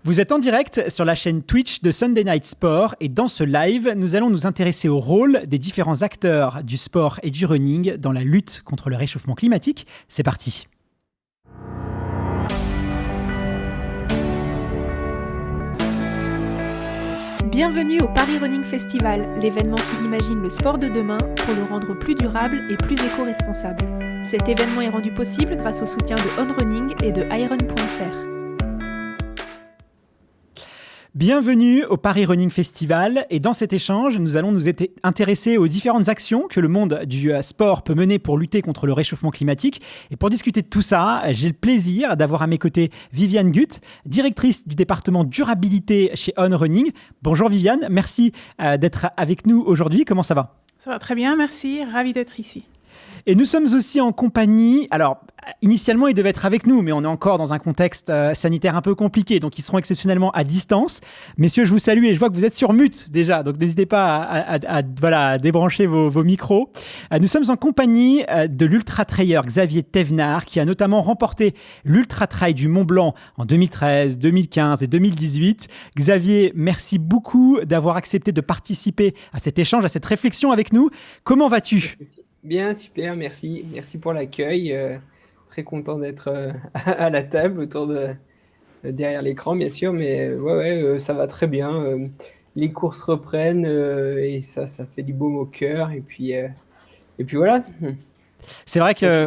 Vous êtes en direct sur la chaîne Twitch de Sunday Night Sport et dans ce live, nous allons nous intéresser au rôle des différents acteurs du sport et du running dans la lutte contre le réchauffement climatique. C'est parti. Bienvenue au Paris Running Festival, l'événement qui imagine le sport de demain pour le rendre plus durable et plus éco-responsable. Cet événement est rendu possible grâce au soutien de On Running et de iron.fr. Bienvenue au Paris Running Festival et dans cet échange, nous allons nous intéresser aux différentes actions que le monde du sport peut mener pour lutter contre le réchauffement climatique. Et pour discuter de tout ça, j'ai le plaisir d'avoir à mes côtés Viviane Gut, directrice du département durabilité chez On Running. Bonjour Viviane, merci d'être avec nous aujourd'hui. Comment ça va ? Ça va très bien, merci. Ravi d'être ici. Et nous sommes aussi en compagnie, alors initialement ils devaient être avec nous, mais on est encore dans un contexte sanitaire un peu compliqué, donc ils seront exceptionnellement à distance. Messieurs, je vous salue et je vois que vous êtes sur mute déjà, donc n'hésitez pas à débrancher vos micros. Nous sommes en compagnie de l'ultra-trailleur Xavier Thévenard, qui a notamment remporté l'ultra-trail du Mont Blanc en 2013, 2015 et 2018. Xavier, merci beaucoup d'avoir accepté de participer à cet échange, à cette réflexion avec nous. Comment vas-tu ? Bien, super, merci. Merci pour l'accueil. Très content d'être à la table, derrière l'écran, bien sûr. Mais ça va très bien. Les courses reprennent et ça fait du baume au cœur. Et puis voilà. C'est vrai que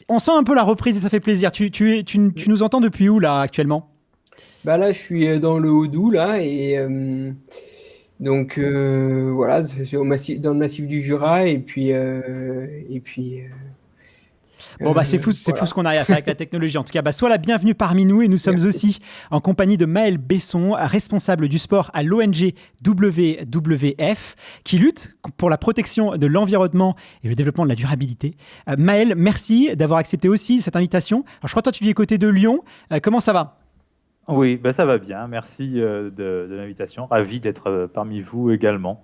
on sent un peu la reprise et ça fait plaisir. Tu nous entends depuis où là actuellement ? Là, je suis dans le Haut-Doubs là et donc voilà, c'est dans le massif du Jura et puis bon c'est fou ce qu'on arrive à faire avec la technologie. En tout cas, sois la bienvenue parmi nous et nous sommes aussi en compagnie de Maël Besson, responsable du sport à l'ONG WWF, qui lutte pour la protection de l'environnement et le développement de la durabilité. Maël, merci d'avoir accepté aussi cette invitation. Alors je crois que toi tu vis à côté de Lyon. Comment ça va ? Oui, ça va bien. Merci de l'invitation. Ravi d'être parmi vous également.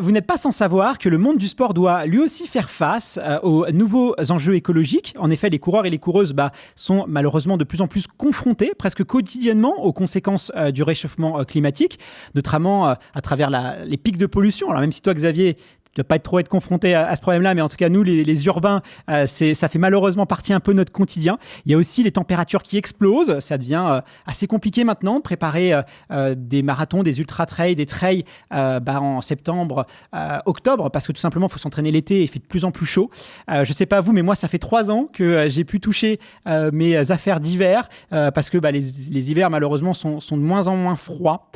Vous n'êtes pas sans savoir que le monde du sport doit lui aussi faire face aux nouveaux enjeux écologiques. En effet, les coureurs et les coureuses sont malheureusement de plus en plus confrontés presque quotidiennement aux conséquences du réchauffement climatique, notamment à travers les pics de pollution. Alors même si toi, Xavier, ne pas trop être confronté à ce problème-là, mais en tout cas, nous, les urbains, ça fait malheureusement partie un peu de notre quotidien. Il y a aussi les températures qui explosent. Ça devient assez compliqué maintenant de préparer des marathons, des ultra-trails, des trails en septembre, octobre, parce que tout simplement, il faut s'entraîner l'été et il fait de plus en plus chaud. Je ne sais pas vous, mais moi, ça fait 3 ans que j'ai pu toucher mes affaires d'hiver, parce que les hivers, malheureusement, sont de moins en moins froids.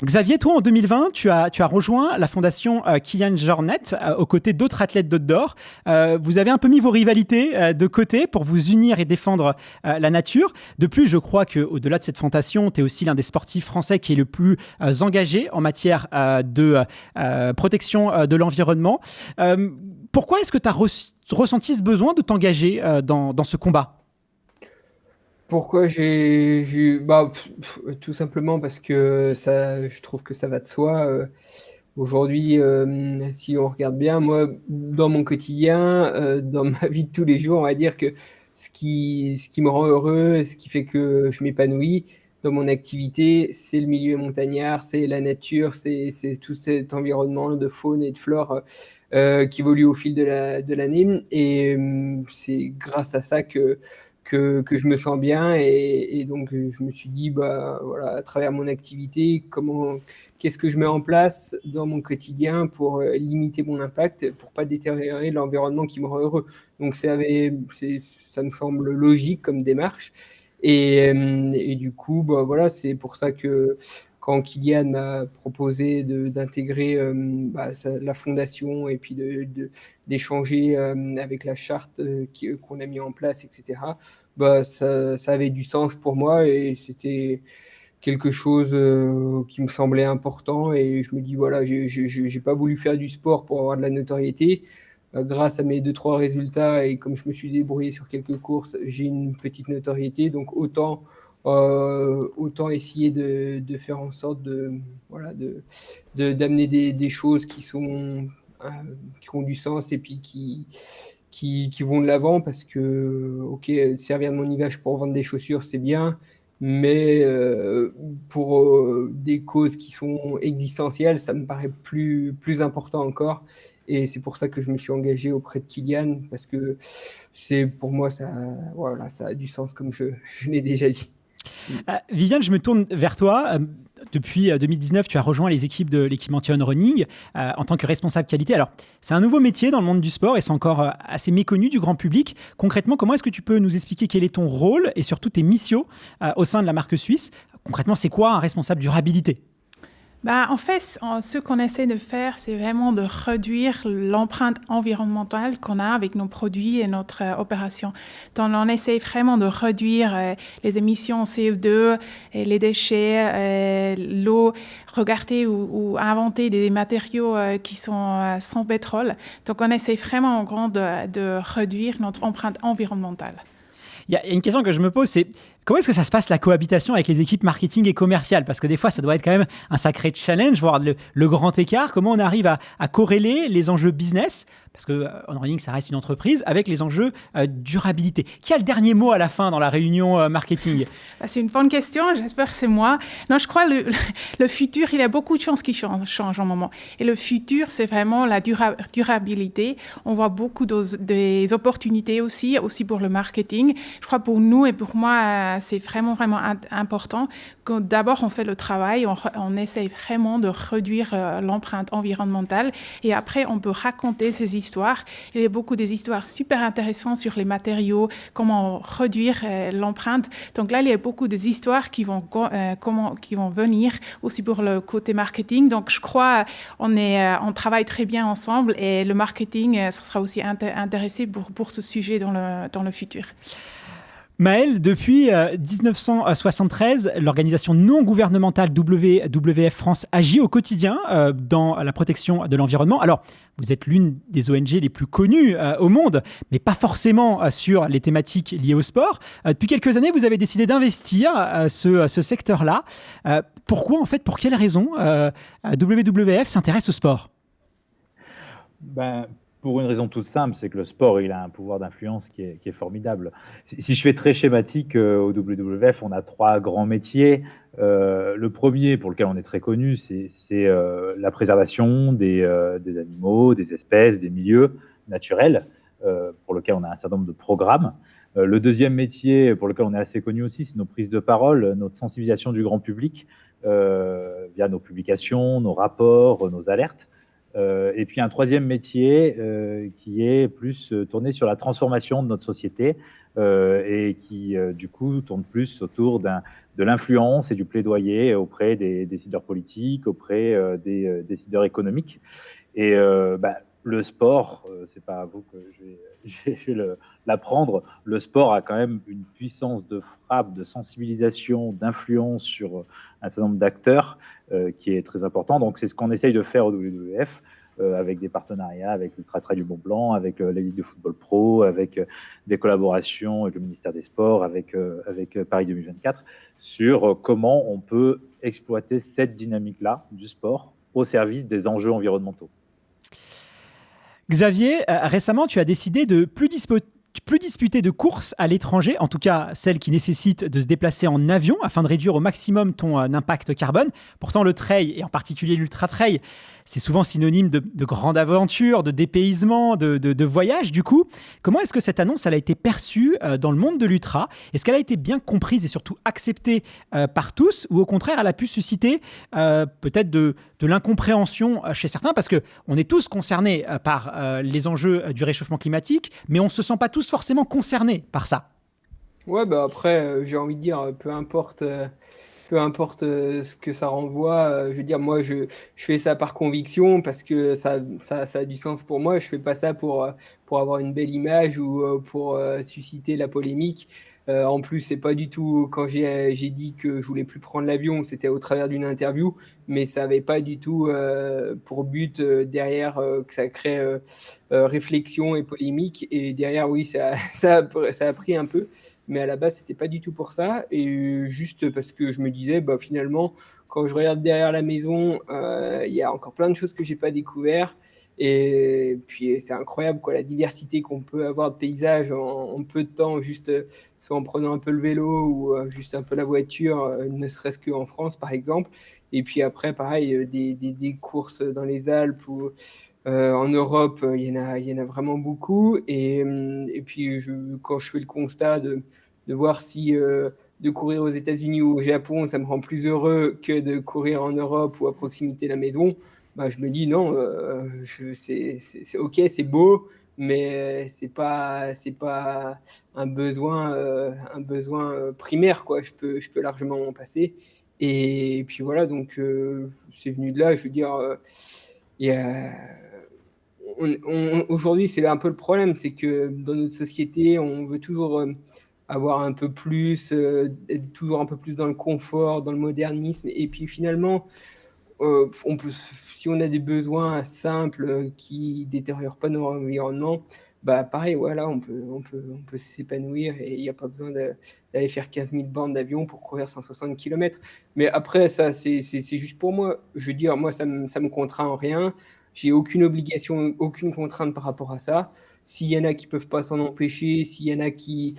Xavier, toi, en 2020, tu as rejoint la fondation Kilian Jornet aux côtés d'autres athlètes d'outdoor. Vous avez un peu mis vos rivalités de côté pour vous unir et défendre la nature. De plus, je crois qu'au-delà de cette fondation, tu es aussi l'un des sportifs français qui est le plus engagé en matière de protection de l'environnement. Pourquoi est-ce que tu as ressenti ce besoin de t'engager dans ce combat ? Pourquoi tout simplement parce que je trouve que ça va de soi. Aujourd'hui, si on regarde bien, moi, dans mon quotidien, dans ma vie de tous les jours, on va dire que ce qui me rend heureux, ce qui fait que je m'épanouis dans mon activité, c'est le milieu montagnard, c'est la nature, c'est tout cet environnement de faune et de flore qui évolue au fil de l'année. Et c'est grâce à ça que je me sens bien et donc je me suis dit à travers mon activité, qu'est-ce que je mets en place dans mon quotidien pour limiter mon impact, pour pas détériorer l'environnement qui me rend heureux. Donc ça me semble logique comme démarche et du coup c'est pour ça que quand Kilian m'a proposé d'intégrer la fondation et puis d'échanger avec la charte qu'on a mis en place, etc., ça avait du sens pour moi et c'était quelque chose qui me semblait important. Et je me dis, j'ai pas voulu faire du sport pour avoir de la notoriété. Grâce à mes 2-3 résultats et comme je me suis débrouillé sur quelques courses, j'ai une petite notoriété. Donc autant essayer de faire en sorte d'amener des choses qui ont du sens et puis qui vont de l'avant parce que, ok, servir de mon image pour vendre des chaussures, c'est bien, mais pour des causes qui sont existentielles, ça me paraît plus important encore. Et c'est pour ça que je me suis engagé auprès de Kylian, parce que pour moi, voilà, ça a du sens, comme je l'ai déjà dit. Viviane, je me tourne vers toi. Depuis 2019, tu as rejoint les équipes de l'équipementier On Running en tant que responsable qualité. Alors, c'est un nouveau métier dans le monde du sport et c'est encore assez méconnu du grand public. Concrètement, comment est-ce que tu peux nous expliquer quel est ton rôle et surtout tes missions au sein de la marque suisse? Concrètement, c'est quoi un responsable durabilité? En fait, ce qu'on essaie de faire, c'est vraiment de réduire l'empreinte environnementale qu'on a avec nos produits et notre opération. Donc, on essaie vraiment de réduire les émissions CO2, et les déchets, l'eau, regarder ou inventer des matériaux qui sont sans pétrole. Donc, on essaie vraiment en grand de réduire notre empreinte environnementale. Il y a une question que je me pose, c'est comment est-ce que ça se passe la cohabitation avec les équipes marketing et commerciales? Parce que des fois, ça doit être quand même un sacré challenge, voire le grand écart. Comment on arrive à corréler les enjeux business, parce que On Running, ça reste une entreprise, avec les enjeux durabilité? Qui a le dernier mot à la fin dans la réunion marketing? C'est une bonne question, j'espère que c'est moi. Non, je crois que le futur, il y a beaucoup de choses qui changent en moment. Et le futur, c'est vraiment la durabilité. On voit beaucoup des opportunités aussi pour le marketing. Je crois pour nous et pour moi, c'est vraiment important que d'abord on fait le travail, on essaye vraiment de réduire l'empreinte environnementale et après on peut raconter ces histoires. Il y a beaucoup des histoires super intéressantes sur les matériaux, comment réduire l'empreinte. Donc là, il y a beaucoup d'histoires qui vont venir aussi pour le côté marketing. Donc je crois on travaille très bien ensemble et le marketing ça sera aussi intéressé pour ce sujet dans le futur. Maëlle, depuis 1973, l'organisation non gouvernementale WWF France agit au quotidien dans la protection de l'environnement. Alors, vous êtes l'une des ONG les plus connues au monde, mais pas forcément sur les thématiques liées au sport. Depuis quelques années, vous avez décidé d'investir ce secteur-là. Pourquoi, en fait, pour quelles raisons WWF s'intéresse au sport? Pour une raison toute simple, c'est que le sport, il a un pouvoir d'influence qui est formidable. Si je fais très schématique, au WWF, on a 3 grands métiers. Le premier, pour lequel on est très connu, c'est la préservation des animaux, des espèces, des milieux naturels, pour lequel on a un certain nombre de programmes. Le deuxième métier, pour lequel on est assez connu aussi, c'est nos prises de parole, notre sensibilisation du grand public, via nos publications, nos rapports, nos alertes. Et puis un troisième métier qui est plus tourné sur la transformation de notre société et qui du coup tourne plus autour de l'influence et du plaidoyer auprès des décideurs politiques, auprès des décideurs économiques. Et le sport, c'est pas à vous que je vais l'apprendre, le sport a quand même une puissance de frappe, de sensibilisation, d'influence sur un certain nombre d'acteurs qui est très important. Donc c'est ce qu'on essaye de faire au WWF avec des partenariats avec l'Ultra Trail du Mont Blanc, avec la Ligue de football pro, avec des collaborations avec le ministère des Sports, avec Paris 2024, sur comment on peut exploiter cette dynamique-là du sport au service des enjeux environnementaux. Xavier, récemment, tu as décidé de plus disputer de courses à l'étranger, en tout cas celles qui nécessitent de se déplacer en avion afin de réduire au maximum ton impact carbone. Pourtant, le trail, et en particulier l'ultra trail, c'est souvent synonyme de grande aventure, de dépaysement, de voyage. Du coup, comment est-ce que cette annonce elle a été perçue dans le monde de l'ultra? Est-ce qu'elle a été bien comprise et surtout acceptée par tous, ou au contraire, elle a pu susciter peut-être de l'incompréhension chez certains, parce qu'on est tous concernés par les enjeux du réchauffement climatique, mais on ne se sent pas tous forcément concernés par ça. Ouais, après, j'ai envie de dire, peu importe ce que ça renvoie, je veux dire, moi, je fais ça par conviction parce que ça a du sens pour moi. Je fais pas ça pour avoir une belle image ou pour susciter la polémique. En plus, c'est pas du tout quand j'ai dit que je voulais plus prendre l'avion, c'était au travers d'une interview, mais ça avait pas du tout pour but derrière que ça crée réflexion et polémique. Et derrière, oui, ça a pris un peu. Mais à la base, c'était pas du tout pour ça. Et juste parce que je me disais, finalement, quand je regarde derrière la maison, il y a encore plein de choses que j'ai pas découvert. Et puis c'est incroyable quoi, la diversité qu'on peut avoir de paysages en peu de temps, juste soit en prenant un peu le vélo ou juste un peu la voiture, ne serait-ce qu'en France par exemple. Et puis après, pareil, des courses dans les Alpes ou en Europe, il y en a vraiment beaucoup. Et puis quand je fais le constat de voir si de courir aux États-Unis ou au Japon, ça me rend plus heureux que de courir en Europe ou à proximité de la maison, bah, je me dis non, c'est ok, c'est beau, mais c'est pas un besoin primaire, quoi. Je peux largement m'en passer. Et puis voilà, donc c'est venu de là. Je veux dire, il y a- aujourd'hui, c'est un peu le problème, c'est que dans notre société, on veut toujours avoir un peu plus, être toujours un peu plus dans le confort, dans le modernisme. Et puis finalement, si on a des besoins simples qui détériorent pas notre environnement, bah pareil, voilà, on peut s'épanouir et il n'y a pas besoin d'aller faire 15 000 bornes d'avion pour courir 160 km. Mais après, ça, c'est juste pour moi. Je veux dire, moi, ça me contraint en rien. J'ai aucune obligation, aucune contrainte par rapport à ça. S'il y en a qui peuvent pas s'en empêcher, s'il y en a qui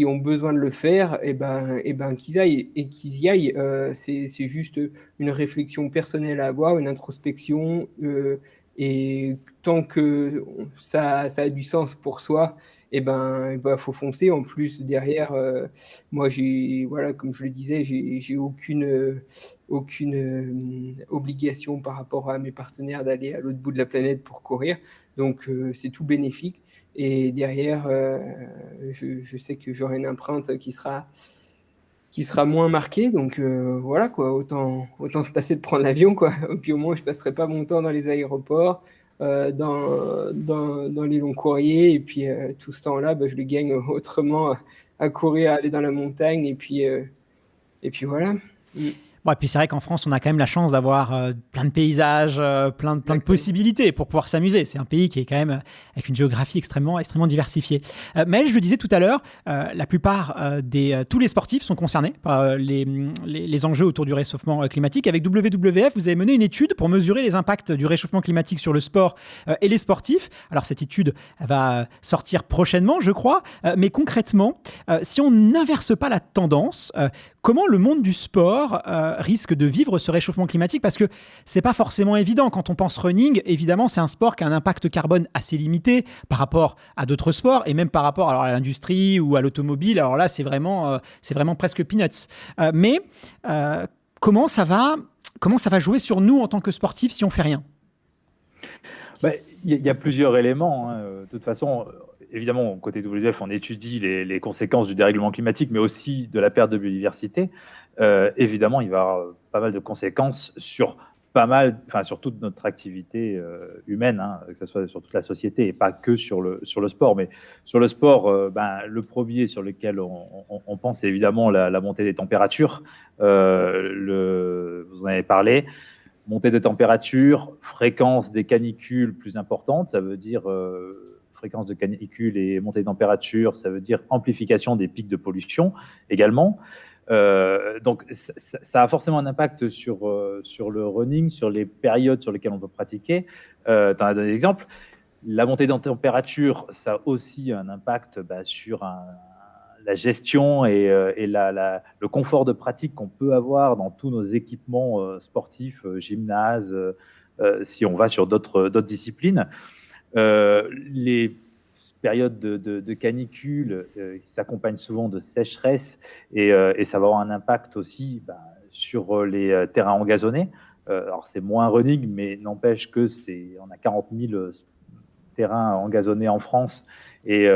ont besoin de le faire, et ben qu'ils aillent et qu'ils y aillent. C'est juste une réflexion personnelle à avoir, une introspection, et tant que ça a du sens pour soi, faut foncer. En plus, derrière, moi, voilà, comme je le disais, j'ai aucune obligation par rapport à mes partenaires d'aller à l'autre bout de la planète pour courir. Donc, c'est tout bénéfique. Et derrière, je sais que j'aurai une empreinte qui sera moins marquée. Donc voilà, quoi, autant se passer de prendre l'avion, quoi. Et puis au moins, je passerai pas mon temps dans les aéroports, dans les longs courriers. Et puis tout ce temps-là, bah, je le gagne autrement à courir, à aller dans la montagne. Et puis voilà. Bon, et puis c'est vrai qu'en France, on a quand même la chance d'avoir plein de paysages, plein de possibilités pour pouvoir s'amuser. C'est un pays qui est quand même avec une géographie extrêmement diversifiée. Mais je le disais tout à l'heure, la plupart tous les sportifs sont concernés par les enjeux autour du réchauffement climatique. Avec WWF, vous avez mené une étude pour mesurer les impacts du réchauffement climatique sur le sport et les sportifs. Alors cette étude va sortir prochainement, je crois. Mais concrètement, si on n'inverse pas la tendance, comment le monde du sport risque de vivre ce réchauffement climatique? Parce que c'est pas forcément évident. Quand on pense running, évidemment, c'est un sport qui a un impact carbone assez limité par rapport à d'autres sports et même par rapport à l'industrie ou à l'automobile. Alors là, c'est vraiment presque peanuts. Mais comment ça va jouer sur nous en tant que sportifs si on fait rien? Il y a plusieurs éléments. De toute façon, évidemment, côté WWF, on étudie les conséquences du dérèglement climatique, mais aussi de la perte de biodiversité. Évidemment, il va y avoir pas mal de conséquences sur sur toute notre activité humaine, que ce soit sur toute la société et pas que sur le sport. Mais sur le sport, le premier sur lequel on pense, c'est évidemment la montée des températures. Vous en avez parlé. Montée des températures, fréquence des canicules plus importante, ça veut dire fréquence de canicules et montée des températures, ça veut dire amplification des pics de pollution également. Donc ça a forcément un impact sur le running, sur les périodes sur lesquelles on peut pratiquer. Tu en as donné l'exemple. La montée des températures, ça a aussi un impact sur la gestion et le confort de pratique qu'on peut avoir dans tous nos équipements sportifs, gymnase, si on va sur d'autres disciplines. Les périodes de canicule qui s'accompagnent souvent de sécheresse et ça va avoir un impact aussi sur les terrains engazonnés. Alors c'est moins running, mais n'empêche que on a 40 000 terrains engazonnés en France et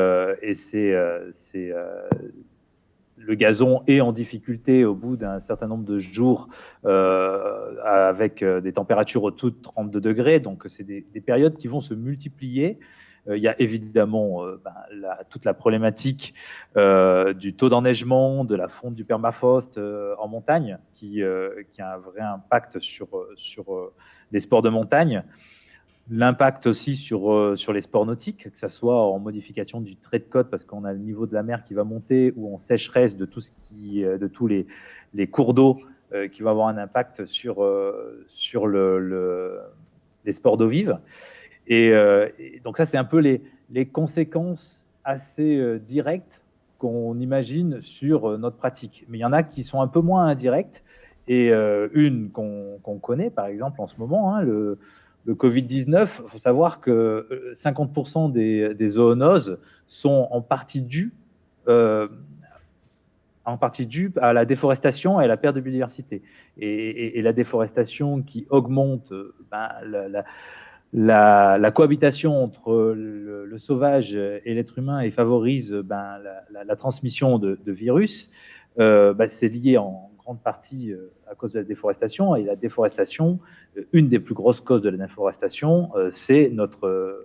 le gazon est en difficulté au bout d'un certain nombre de jours avec des températures au-dessous de 32 degrés. Donc, c'est des périodes qui vont se multiplier. Il y a évidemment toute la problématique du taux d'enneigement, de la fonte du permafrost en montagne qui a un vrai impact sur les sports de montagne. L'impact aussi sur les sports nautiques, que ce soit en modification du trait de côte parce qu'on a le niveau de la mer qui va monter ou en sécheresse de tous les cours d'eau qui va avoir un impact sur les sports d'eau vive. Et donc ça, c'est un peu les conséquences assez directes qu'on imagine sur notre pratique. Mais il y en a qui sont un peu moins indirectes. Et une qu'on connaît, par exemple, en ce moment, hein, le Covid-19, il faut savoir que 50% des zoonoses sont en partie dues à la déforestation et à la perte de biodiversité. Et la déforestation qui augmente la cohabitation entre le sauvage et l'être humain et favorise la transmission de virus, c'est lié en grande partie à cause de la déforestation. Et la déforestation, une des plus grosses causes de la déforestation, c'est notre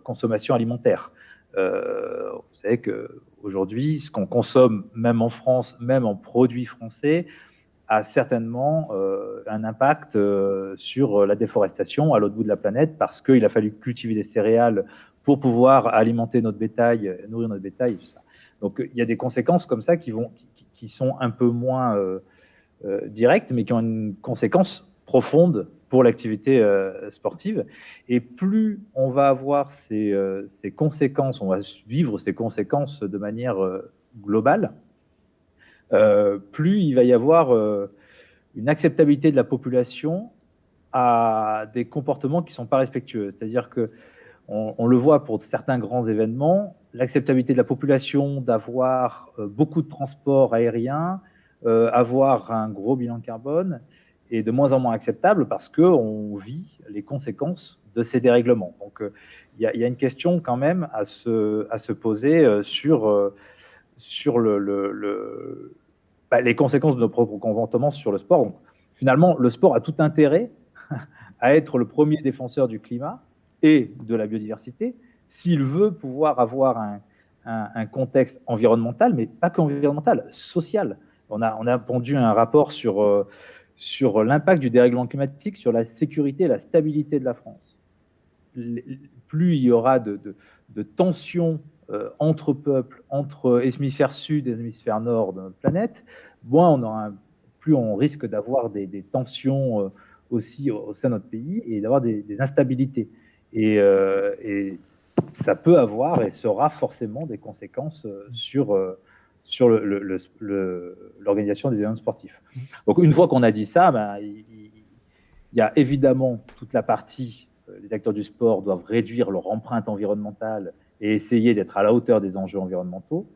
consommation alimentaire. Vous savez qu'aujourd'hui, ce qu'on consomme, même en France, même en produits français, a certainement un impact sur la déforestation à l'autre bout de la planète, parce qu'il a fallu cultiver des céréales pour pouvoir alimenter notre bétail, nourrir notre bétail, et tout ça. Donc il y a des conséquences comme ça qui sont un peu moins directes, mais qui ont une conséquence profonde pour l'activité sportive. Et plus on va avoir ces conséquences, on va vivre ces conséquences de manière globale, plus il va y avoir une acceptabilité de la population à des comportements qui ne sont pas respectueux. C'est-à-dire qu'on le voit pour certains grands événements, l'acceptabilité de la population d'avoir beaucoup de transports aériens, avoir un gros bilan carbone, est de moins en moins acceptable parce qu'on vit les conséquences de ces dérèglements. Donc il y a une question quand même à se poser sur les conséquences de nos propres comportements sur le sport. Donc, finalement, le sport a tout intérêt à être le premier défenseur du climat et de la biodiversité s'il veut pouvoir avoir un contexte environnemental, mais pas qu'environnemental, social. On a pondu un rapport sur l'impact du dérèglement climatique sur la sécurité et la stabilité de la France. Plus il y aura de tensions entre peuples, entre hémisphère sud et hémisphère nord de notre planète, plus on risque d'avoir des tensions aussi au sein de notre pays et d'avoir des instabilités. Et ça peut avoir et sera forcément des conséquences sur l'organisation des événements sportifs. Donc une fois qu'on a dit ça, il y a évidemment toute la partie, les acteurs du sport doivent réduire leur empreinte environnementale et essayer d'être à la hauteur des enjeux environnementaux.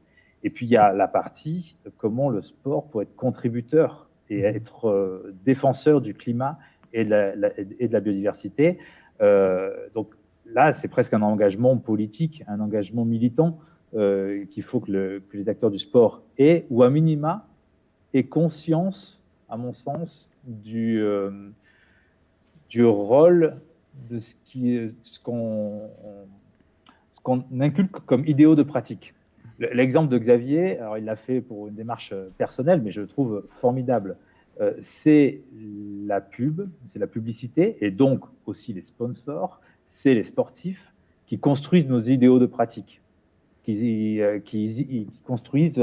Et puis, il y a la partie comment le sport peut être contributeur et être défenseur du climat et de la biodiversité. Donc là, c'est presque un engagement politique, un engagement militant qu'il faut que les acteurs du sport aient, ou à minima, aient conscience, à mon sens, du rôle de ce qu'on inculque comme idéaux de pratique. L'exemple de Xavier, alors il l'a fait pour une démarche personnelle, mais je le trouve formidable. C'est la pub, c'est la publicité, et donc aussi les sponsors, c'est les sportifs qui construisent nos idéaux de pratique, qui construisent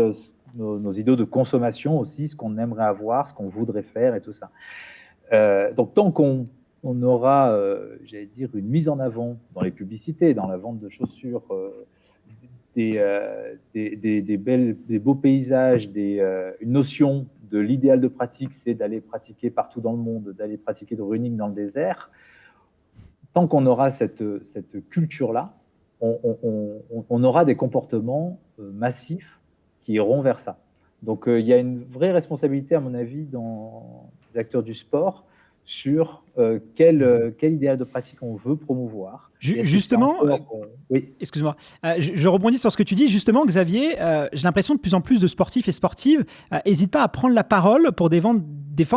nos idéaux de consommation aussi, ce qu'on aimerait avoir, ce qu'on voudrait faire et tout ça. Donc tant qu'on aura, j'allais dire, une mise en avant dans les publicités, dans la vente de chaussures, des beaux paysages, une notion de l'idéal de pratique, c'est d'aller pratiquer partout dans le monde, d'aller pratiquer de running dans le désert. Tant qu'on aura cette culture-là, on aura des comportements massifs qui iront vers ça. Donc il y a une vraie responsabilité, à mon avis, dans les acteurs du sport, sur quel idéal de pratique on veut promouvoir. Justement, oui. Excuse-moi, je rebondis sur ce que tu dis. Justement, Xavier, j'ai l'impression que de plus en plus de sportifs et sportives n'hésitent pas à prendre la parole pour défendre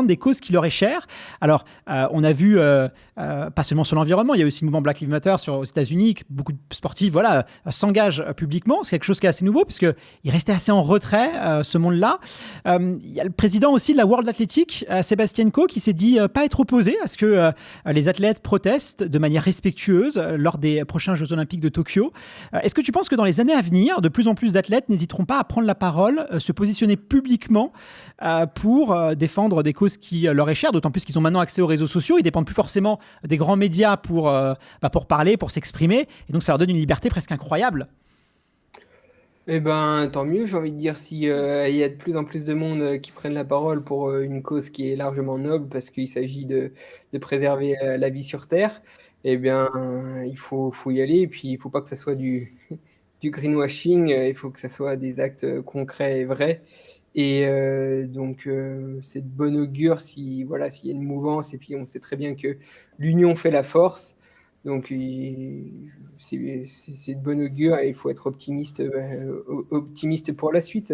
des causes qui leur est chères. Alors, on a vu, pas seulement sur l'environnement, il y a aussi le mouvement Black Lives Matter aux États-Unis, beaucoup de sportifs s'engagent publiquement. C'est quelque chose qui est assez nouveau, puisqu'il restait assez en retrait, ce monde-là. Il y a le président aussi de la World Athletic, Sébastien Coe, qui s'est dit pas être opposé à ce que les athlètes protestent de manière respectueuse lors des prochains Jeux Olympiques de Tokyo. Est-ce que tu penses que dans les années à venir, de plus en plus d'athlètes n'hésiteront pas à prendre la parole, se positionner publiquement pour défendre des des causes qui leur est chère, d'autant plus qu'ils ont maintenant accès aux réseaux sociaux. Ils dépendent plus forcément des grands médias pour parler, pour s'exprimer. Et donc, ça leur donne une liberté presque incroyable. Eh ben, tant mieux, j'ai envie de dire, si il y a de plus en plus de monde qui prennent la parole pour une cause qui est largement noble, parce qu'il s'agit de préserver la vie sur Terre, eh bien, il faut y aller. Et puis, il ne faut pas que ça soit du greenwashing, il faut que ça soit des actes concrets et vrais. Et donc, c'est de bon augure s'il y a une mouvance. Et puis, on sait très bien que l'union fait la force. Donc, c'est de bon augure et il faut être optimiste pour la suite.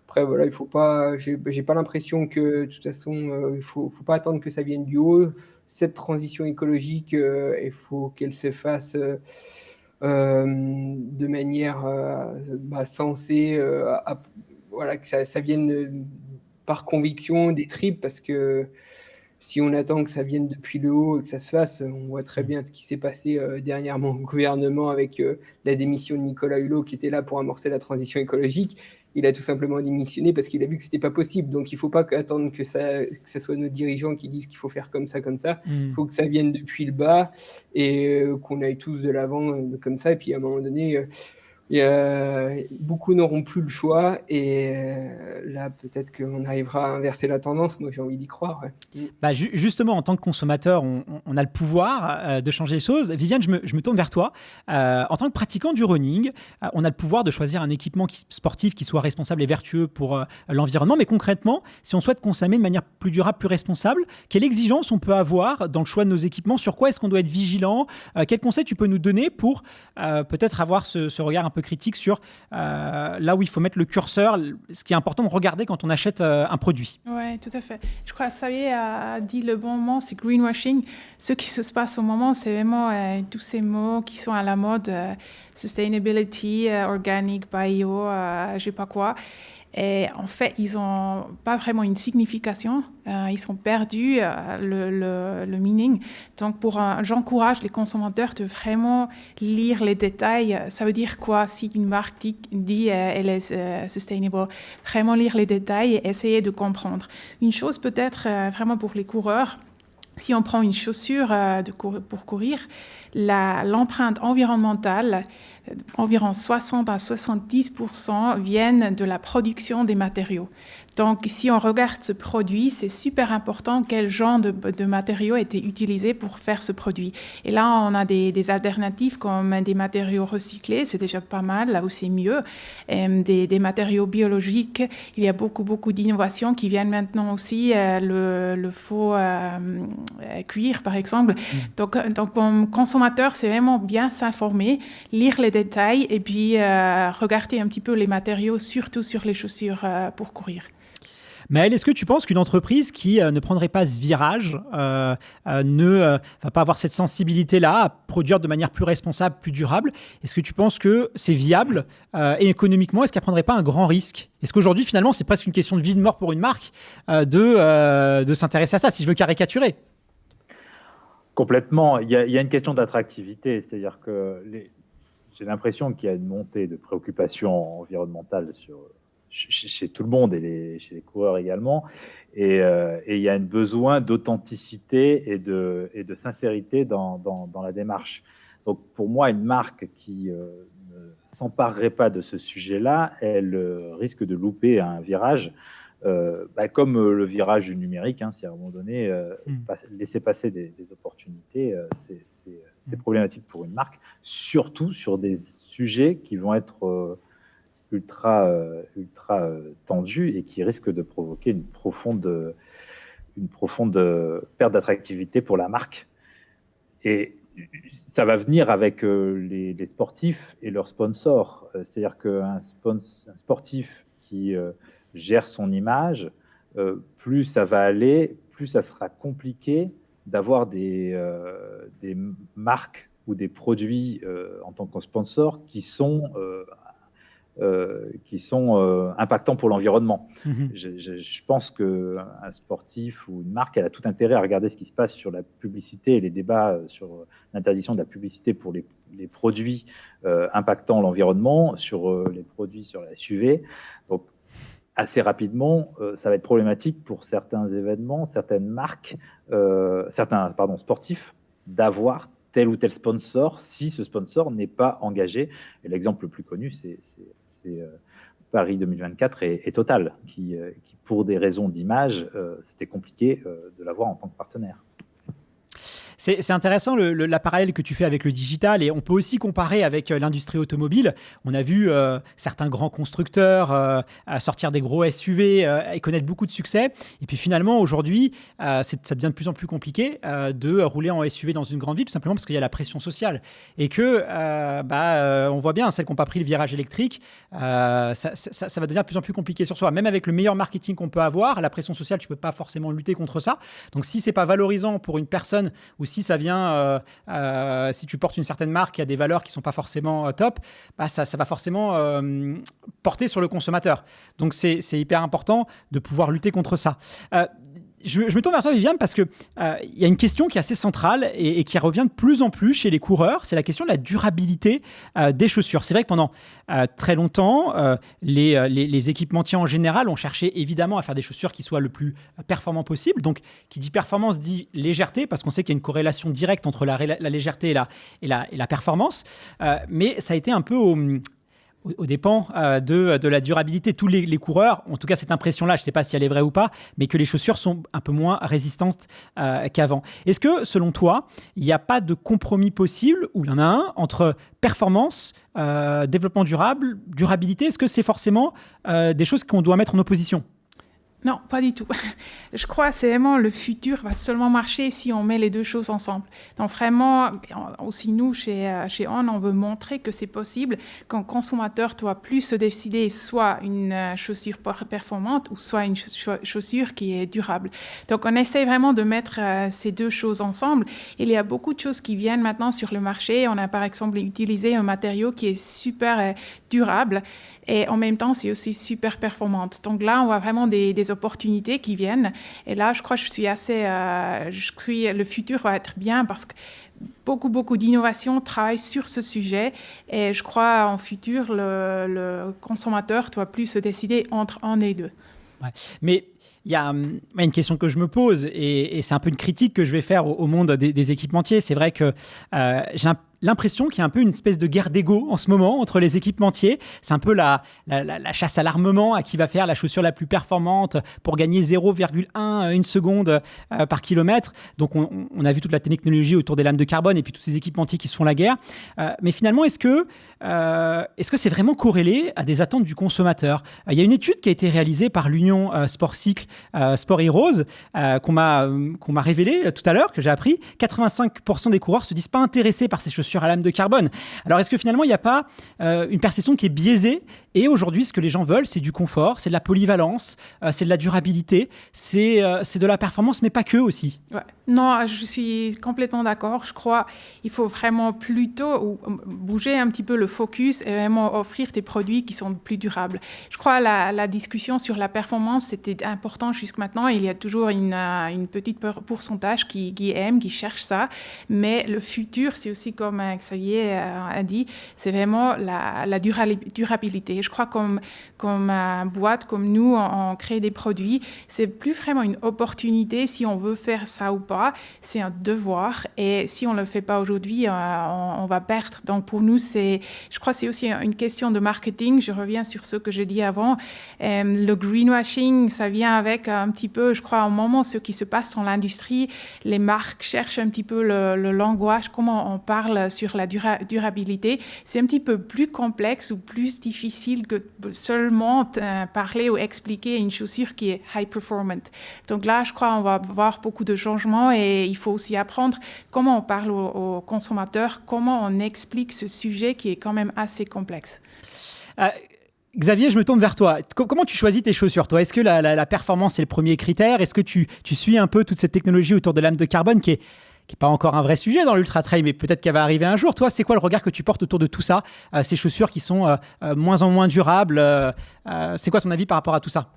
Après, voilà, il faut pas, j'ai pas l'impression que, de toute façon, il faut pas attendre que ça vienne du haut. Cette transition écologique, il faut qu'elle se fasse de manière sensée, voilà, que ça vienne par conviction des tripes, parce que si on attend que ça vienne depuis le haut et que ça se fasse, on voit très bien ce qui s'est passé dernièrement au gouvernement avec la démission de Nicolas Hulot, qui était là pour amorcer la transition écologique. Il a tout simplement démissionné parce qu'il a vu que c'était pas possible. Donc il faut pas attendre que ce soit nos dirigeants qui disent qu'il faut faire comme ça, comme ça. Il faut que ça vienne depuis le bas et qu'on aille tous de l'avant comme ça. Et puis à un moment donné, beaucoup n'auront plus le choix et là peut-être qu'on arrivera à inverser la tendance. Moi j'ai envie d'y croire. Ouais. Justement, en tant que consommateur, on a le pouvoir de changer les choses. Viviane, je me tourne vers toi. En tant que pratiquant du running, on a le pouvoir de choisir un équipement sportif qui soit responsable et vertueux pour l'environnement. Mais concrètement, si on souhaite consommer de manière plus durable, plus responsable, quelle exigence on peut avoir dans le choix de nos équipements? Sur quoi est-ce qu'on doit être vigilant? Quels conseils tu peux nous donner pour peut-être avoir ce regard un peu critique sur là où il faut mettre le curseur, ce qui est important de regarder quand on achète un produit? Oui, tout à fait. Je crois que Xavier a dit le bon mot, c'est greenwashing. Ce qui se passe au moment, c'est vraiment tous ces mots qui sont à la mode, sustainability, organic, bio, je sais pas quoi. Et en fait, ils n'ont pas vraiment une signification. Ils sont perdus, le meaning. Donc, j'encourage les consommateurs de vraiment lire les détails. Ça veut dire quoi si une marque dit elle est sustainable? Vraiment lire les détails et essayer de comprendre. Une chose peut-être vraiment pour les coureurs, si on prend une chaussure pour courir, l'empreinte environnementale, environ 60 à 70% viennent de la production des matériaux. Donc, si on regarde ce produit, c'est super important quel genre de matériaux a été utilisé pour faire ce produit. Et là, on a des alternatives comme des matériaux recyclés, c'est déjà pas mal, là où c'est mieux. Des matériaux biologiques, il y a beaucoup d'innovations qui viennent maintenant aussi, le faux cuir, par exemple. Donc, comme consommateur, c'est vraiment bien s'informer, lire les détails et puis regarder un petit peu les matériaux, surtout sur les chaussures pour courir. Maëlle, est-ce que tu penses qu'une entreprise qui ne prendrait pas ce virage ne va pas avoir cette sensibilité-là à produire de manière plus responsable, plus durable? Est-ce que tu penses que c'est viable et économiquement, est-ce qu'elle ne prendrait pas un grand risque? Est-ce qu'aujourd'hui, finalement, c'est presque une question de vie ou de mort pour une marque de s'intéresser à ça, si je veux caricaturer? Complètement. Il y a une question d'attractivité, c'est-à-dire que j'ai l'impression qu'il y a une montée de préoccupations environnementales chez tout le monde et chez les coureurs également. Et il y a un besoin d'authenticité et de sincérité dans la démarche. Donc, pour moi, une marque qui ne s'emparerait pas de ce sujet-là, elle risque de louper un virage, comme le virage du numérique. Si à un moment donné, laisser passer des opportunités, c'est problématique pour une marque, surtout sur des sujets qui vont être ultra tendu et qui risque de provoquer une profonde perte d'attractivité pour la marque. Et ça va venir avec les sportifs et leurs sponsors. C'est-à-dire qu'un sportif qui gère son image, plus ça va aller, plus ça sera compliqué d'avoir des marques ou des produits en tant que sponsor qui sont impactants pour l'environnement. Je pense qu'un sportif ou une marque, elle a tout intérêt à regarder ce qui se passe sur la publicité et les débats sur l'interdiction de la publicité pour les produits impactant l'environnement, sur les produits sur la SUV. Donc, assez rapidement, ça va être problématique pour certains événements, certaines marques, certains sportifs, d'avoir tel ou tel sponsor si ce sponsor n'est pas engagé. Et l'exemple le plus connu, c'est Paris 2024 et Total, qui, pour des raisons d'image, c'était compliqué de l'avoir en tant que partenaire. C'est intéressant la parallèle que tu fais avec le digital, et on peut aussi comparer avec l'industrie automobile. On a vu certains grands constructeurs sortir des gros SUV et connaître beaucoup de succès. Et puis finalement, aujourd'hui, ça devient de plus en plus compliqué de rouler en SUV dans une grande ville, tout simplement parce qu'il y a la pression sociale. Et que, on voit bien, celles qui n'ont pas pris le virage électrique, ça va devenir de plus en plus compliqué sur soi. Même avec le meilleur marketing qu'on peut avoir, la pression sociale, tu ne peux pas forcément lutter contre ça. Donc si ce n'est pas valorisant pour une personne, ou si ça vient, si tu portes une certaine marque qui a des valeurs qui ne sont pas forcément top, ça va forcément porter sur le consommateur. Donc c'est hyper important de pouvoir lutter contre ça. Je me tourne vers toi, Viviane, parce qu'il y a une question qui est assez centrale et qui revient de plus en plus chez les coureurs. C'est la question de la durabilité des chaussures. C'est vrai que pendant très longtemps, les équipementiers en général ont cherché évidemment à faire des chaussures qui soient le plus performant possible. Donc, qui dit performance dit légèreté, parce qu'on sait qu'il y a une corrélation directe entre la légèreté et la performance. Mais ça a été un peu aux dépens de la durabilité. Tous les coureurs, en tout cas cette impression-là, je ne sais pas si elle est vraie ou pas, mais que les chaussures sont un peu moins résistantes qu'avant. Est-ce que, selon toi, il n'y a pas de compromis possible, ou il y en a un, entre performance, développement durable, durabilité? Est-ce que c'est forcément des choses qu'on doit mettre en opposition? Non, pas du tout. Je crois que c'est vraiment le futur va seulement marcher si on met les deux choses ensemble. Donc vraiment, aussi nous, chez On, on veut montrer que c'est possible qu'un consommateur doit plus se décider soit une chaussure performante ou soit une chaussure qui est durable. Donc on essaie vraiment de mettre ces deux choses ensemble. Il y a beaucoup de choses qui viennent maintenant sur le marché. On a par exemple utilisé un matériau qui est super durable et en même temps, c'est aussi super performante. Donc là, on voit vraiment des opportunités qui viennent. Et là, je crois que le futur va être bien parce que beaucoup d'innovations travaillent sur ce sujet. Et je crois en futur, le consommateur doit plus se décider entre un et deux. Ouais. Mais il y a une question que je me pose, et c'est un peu une critique que je vais faire au monde des équipementiers. C'est vrai que j'ai l'impression qu'il y a un peu une espèce de guerre d'ego en ce moment entre les équipementiers. C'est un peu la chasse à l'armement à qui va faire la chaussure la plus performante pour gagner 0,1 seconde par kilomètre. Donc on a vu toute la technologie autour des lames de carbone et puis tous ces équipementiers qui se font la guerre. Mais finalement, est-ce que c'est vraiment corrélé à des attentes du consommateur? Il y a une étude qui a été réalisée par l'Union Sport Cycle, Sport Heroes, qu'on m'a révélée tout à l'heure, que j'ai appris. 85% des coureurs se disent pas intéressés par ces chaussures à lame de carbone. Alors, est-ce que finalement, il n'y a pas une perception qui est biaisée? Et aujourd'hui, ce que les gens veulent, c'est du confort, c'est de la polyvalence, c'est de la durabilité, c'est de la performance, mais pas que aussi. Ouais. Non, je suis complètement d'accord. Je crois qu'il faut vraiment plutôt bouger un petit peu le focus et vraiment offrir des produits qui sont plus durables. Je crois la discussion sur la performance, c'était important jusqu'à maintenant. Il y a toujours une petite pourcentage qui aime, qui cherche ça. Mais le futur, c'est aussi, comme Xavier a dit, c'est vraiment la durabilité. Je crois comme boîte, comme nous, on crée des produits. C'est plus vraiment une opportunité si on veut faire ça ou pas. C'est un devoir. Et si on ne le fait pas aujourd'hui, on va perdre. Donc pour nous, je crois que c'est aussi une question de marketing. Je reviens sur ce que j'ai dit avant. Le greenwashing, ça vient avec un petit peu, je crois, au moment ce qui se passe dans l'industrie. Les marques cherchent un petit peu le langage, comment on parle sur la durabilité. C'est un petit peu plus complexe ou plus difficile que seulement parler ou expliquer une chaussure qui est high performant. Donc là, je crois qu'on va voir beaucoup de changements et il faut aussi apprendre comment on parle aux consommateurs, comment on explique ce sujet qui est quand même assez complexe. Xavier, je me tourne vers toi. Comment tu choisis tes chaussures, toi? Est-ce que la performance est le premier critère? Est-ce que tu suis un peu toute cette technologie autour de lame de carbone qui est pas encore un vrai sujet dans l'ultra-trail, mais peut-être qu'elle va arriver un jour. Toi, c'est quoi le regard que tu portes autour de tout ça, ces chaussures qui sont moins en moins durables? C'est quoi ton avis par rapport à tout ça?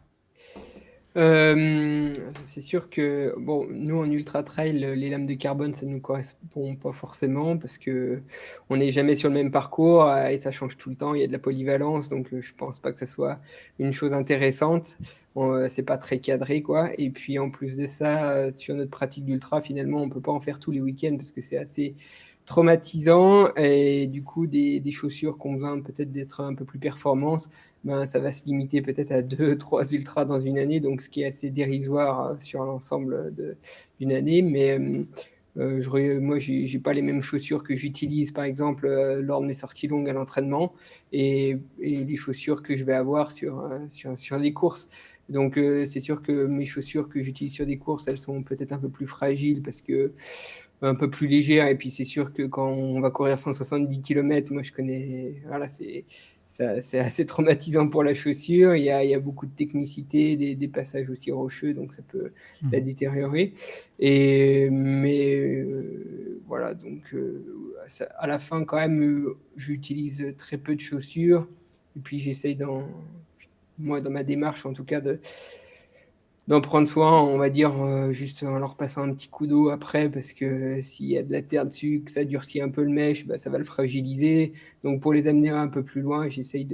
C'est sûr que, bon, nous en ultra trail, les lames de carbone, ça ne nous correspond pas forcément parce que on n'est jamais sur le même parcours et ça change tout le temps. Il y a de la polyvalence, donc je pense pas que ça soit une chose intéressante. C'est pas très cadré, quoi. Et puis en plus de ça, sur notre pratique d'ultra, finalement, on peut pas en faire tous les week-ends parce que c'est assez traumatisant et du coup, des chaussures qui ont besoin peut-être d'être un peu plus performantes, ben, ça va se limiter peut-être à 2-3 ultras dans une année, donc ce qui est assez dérisoire sur l'ensemble d'une année. Mais moi, j'ai pas les mêmes chaussures que j'utilise, par exemple, lors de mes sorties longues à l'entraînement et les chaussures que je vais avoir sur des courses. Donc, c'est sûr que mes chaussures que j'utilise sur des courses, elles sont peut-être un peu plus fragiles parce que un peu plus légères. Et puis, c'est sûr que quand on va courir 170 km, moi, je connais, voilà, c'est assez traumatisant pour la chaussure. Il y a beaucoup de technicité, des passages aussi rocheux, donc ça peut la détériorer. Mais voilà, donc à la fin, quand même, j'utilise très peu de chaussures. Et puis, j'essaye moi, dans ma démarche, en tout cas, d'en prendre soin, on va dire, juste en leur passant un petit coup d'eau après, parce que s'il y a de la terre dessus, que ça durcit un peu le mèche, bah, ça va le fragiliser. Donc, pour les amener un peu plus loin, j'essaye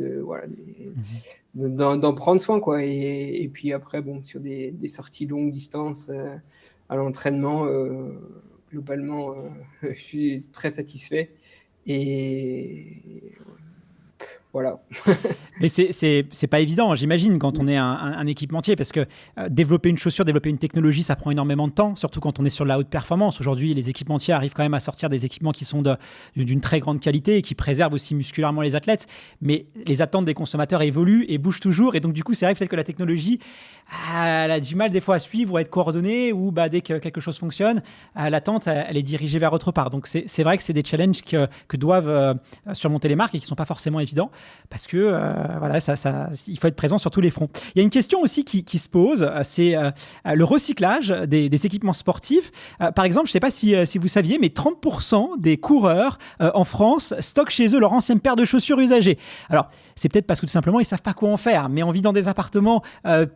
d'en prendre soin, quoi. Et puis après, bon, sur des sorties longue distance à l'entraînement, globalement, je suis très satisfait. Et voilà. Mais c'est pas évident, j'imagine, quand on est un équipementier, parce que développer une chaussure, développer une technologie, ça prend énormément de temps, surtout quand on est sur de la haute performance. Aujourd'hui, les équipementiers arrivent quand même à sortir des équipements qui sont d'une très grande qualité et qui préservent aussi musculairement les athlètes. Mais les attentes des consommateurs évoluent et bougent toujours. Et donc, du coup, c'est vrai peut-être que la technologie, elle a du mal des fois à suivre ou à être coordonnée, ou dès que quelque chose fonctionne, l'attente, elle est dirigée vers autre part. Donc, c'est vrai que c'est des challenges que doivent surmonter les marques et qui ne sont pas forcément évidents, parce que voilà, il faut être présent sur tous les fronts. Il y a une question aussi qui se pose, c'est le recyclage des équipements sportifs. Par exemple, je ne sais pas si vous saviez, mais 30% des coureurs en France stockent chez eux leur ancienne paire de chaussures usagées. Alors, c'est peut-être parce que tout simplement, ils ne savent pas quoi en faire, mais on vit dans des appartements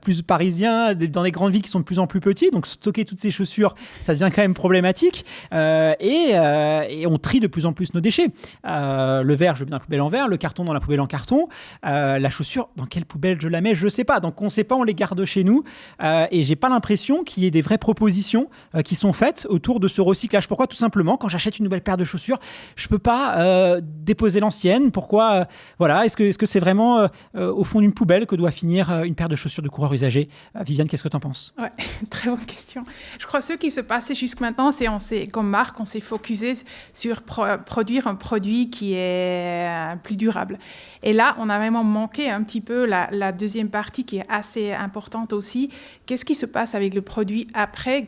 plus parisiens, dans des grandes villes qui sont de plus en plus petits, donc stocker toutes ces chaussures, ça devient quand même problématique. Et on trie de plus en plus nos déchets. Le verre, je le mets dans la poubelle en verre, le carton dans la poubelle en carton. La chaussure, dans quelle poubelle je la mets, je ne sais pas. Donc on ne sait pas, on les garde chez nous. Et j'ai pas l'impression qu'il y ait des vraies propositions qui sont faites autour de ce recyclage. Pourquoi ? Tout simplement, quand j'achète une nouvelle paire de chaussures, je ne peux pas déposer l'ancienne. Pourquoi voilà. Est-ce que c'est vraiment au fond d'une poubelle que doit finir une paire de chaussures de coureur usagée ? Viviane, qu'est-ce que tu en penses ? Ouais, très bonne question. Je crois que ce qui se passait jusque maintenant, c'est comme marque, on s'est focusé sur produire un produit qui est plus durable. Et là, on a vraiment manqué un petit peu la deuxième partie qui est assez importante aussi. Qu'est-ce qui se passe avec le produit après,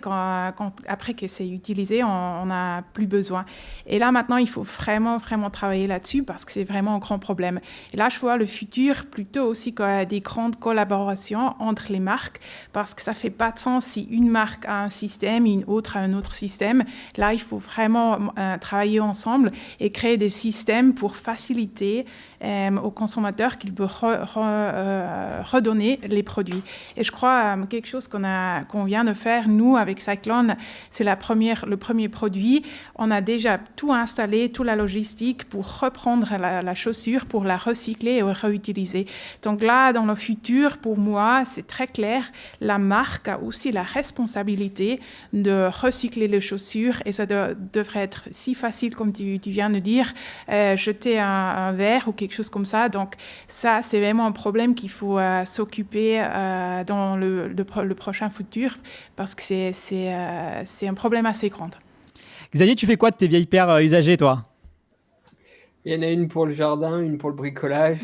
après que c'est utilisé, on n'a plus besoin. Et là, maintenant, il faut vraiment, vraiment travailler là-dessus parce que c'est vraiment un grand problème. Et là, je vois le futur plutôt aussi des grandes collaborations entre les marques parce que ça ne fait pas de sens si une marque a un système et une autre a un autre système. Là, il faut vraiment travailler ensemble et créer des systèmes pour faciliter aux consommateurs qu'il peut redonner les produits. Et je crois quelque chose qu'on vient de faire, nous, avec Cyclone, c'est le premier produit. On a déjà tout installé, toute la logistique pour reprendre la chaussure, pour la recycler et réutiliser. Donc là, dans le futur, pour moi, c'est très clair, la marque a aussi la responsabilité de recycler les chaussures et ça devrait être si facile, comme tu viens de dire, jeter un verre ou quelque chose comme ça. Donc ça, c'est vraiment un problème qu'il faut s'occuper dans le prochain futur parce que c'est un problème assez grand. Xavier, tu fais quoi de tes vieilles paires usagées, toi ? Il y en a une pour le jardin, une pour le bricolage.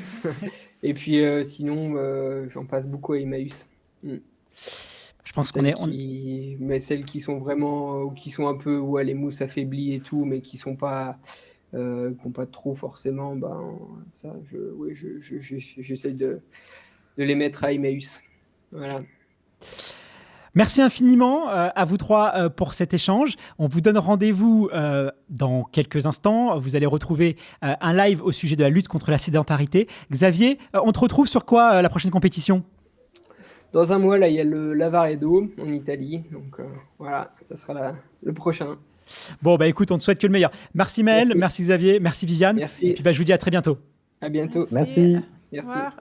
Et puis sinon, j'en passe beaucoup à Emmaüs. Je pense Mais celles qui sont vraiment, qui sont un peu, où les mousses affaiblies et tout, mais qui sont pas, qui n'ont pas trop forcément, ça, j'essaie de les mettre à Emmaüs. Voilà. Merci infiniment à vous trois pour cet échange. On vous donne rendez-vous dans quelques instants. Vous allez retrouver un live au sujet de la lutte contre la sédentarité. Xavier, on te retrouve sur quoi la prochaine compétition ? Dans un mois, là, il y a le Lavaredo en Italie. Donc voilà, ça sera le prochain. Bon, bah écoute, on te souhaite que le meilleur. Merci Maël, Merci. merci Xavier, merci Viviane. Merci. Et puis je vous dis à très bientôt. À bientôt. Merci. Merci. Au revoir.